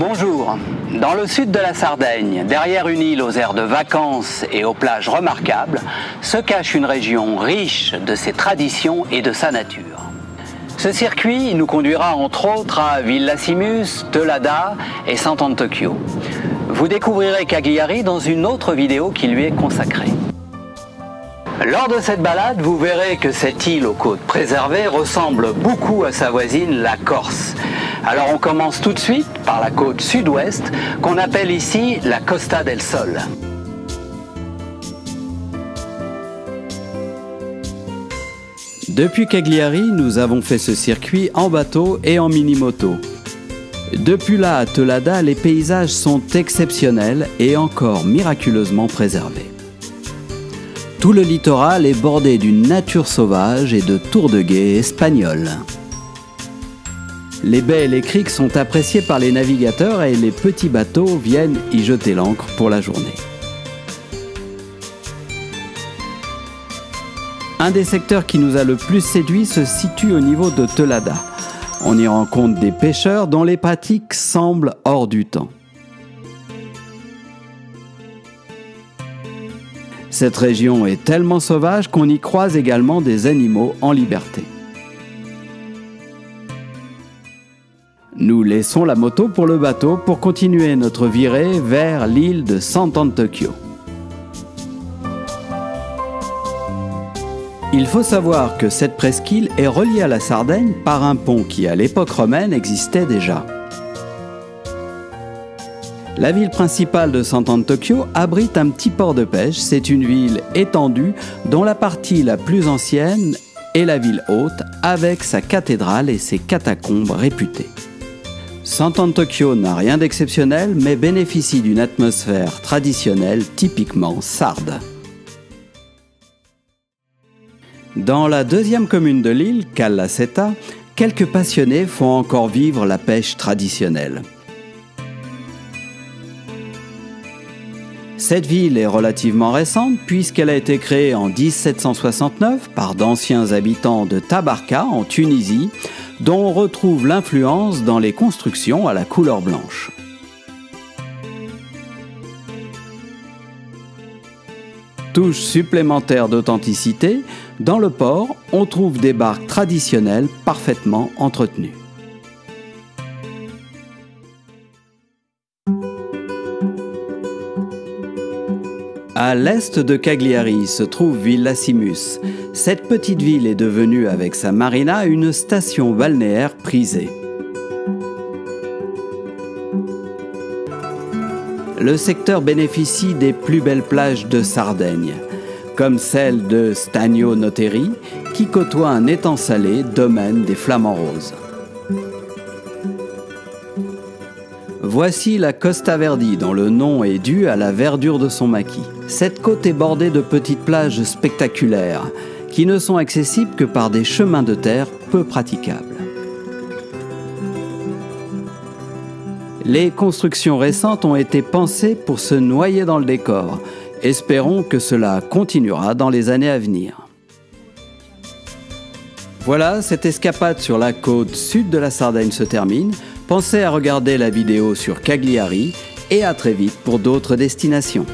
Bonjour. Dans le sud de la Sardaigne, derrière une île aux airs de vacances et aux plages remarquables, se cache une région riche de ses traditions et de sa nature. Ce circuit nous conduira entre autres à Villassimus, Teuladà et Sant'Antocchio. Vous découvrirez Cagliari dans une autre vidéo qui lui est consacrée. Lors de cette balade, vous verrez que cette île aux côtes préservées ressemble beaucoup à sa voisine, la Corse. Alors on commence tout de suite par la côte sud-ouest, qu'on appelle ici la Costa del Sol. Depuis Cagliari, nous avons fait ce circuit en bateau et en mini-moto. Depuis là à Teuladà, les paysages sont exceptionnels et encore miraculeusement préservés. Tout le littoral est bordé d'une nature sauvage et de tours de guet espagnols. Les baies et les criques sont appréciées par les navigateurs et les petits bateaux viennent y jeter l'ancre pour la journée. Un des secteurs qui nous a le plus séduit se situe au niveau de Teuladà. On y rencontre des pêcheurs dont les pratiques semblent hors du temps. Cette région est tellement sauvage qu'on y croise également des animaux en liberté. Nous laissons la moto pour le bateau pour continuer notre virée vers l'île de Sant'Antocchio. Il faut savoir que cette presqu'île est reliée à la Sardaigne par un pont qui, à l'époque romaine, existait déjà. La ville principale de Sant'Antocchio abrite un petit port de pêche. C'est une ville étendue dont la partie la plus ancienne est la ville haute avec sa cathédrale et ses catacombes réputées. Sant'Antocchio n'a rien d'exceptionnel mais bénéficie d'une atmosphère traditionnelle typiquement sarde. Dans la deuxième commune de l'île, Calasetta, quelques passionnés font encore vivre la pêche traditionnelle. Cette ville est relativement récente puisqu'elle a été créée en 1769 par d'anciens habitants de Tabarka en Tunisie, dont on retrouve l'influence dans les constructions à la couleur blanche. Touche supplémentaire d'authenticité, dans le port, on trouve des barques traditionnelles parfaitement entretenues. À l'est de Cagliari se trouve Villassimus. Cette petite ville est devenue avec sa marina une station balnéaire prisée. Le secteur bénéficie des plus belles plages de Sardaigne, comme celle de Stagno Noteri, qui côtoie un étang salé, domaine des Flamands Roses. Voici la Costa Verdi, dont le nom est dû à la verdure de son maquis. Cette côte est bordée de petites plages spectaculaires, qui ne sont accessibles que par des chemins de terre peu praticables. Les constructions récentes ont été pensées pour se noyer dans le décor. Espérons que cela continuera dans les années à venir. Voilà, cette escapade sur la côte sud de la Sardaigne se termine. Pensez à regarder la vidéo sur Cagliari et à très vite pour d'autres destinations.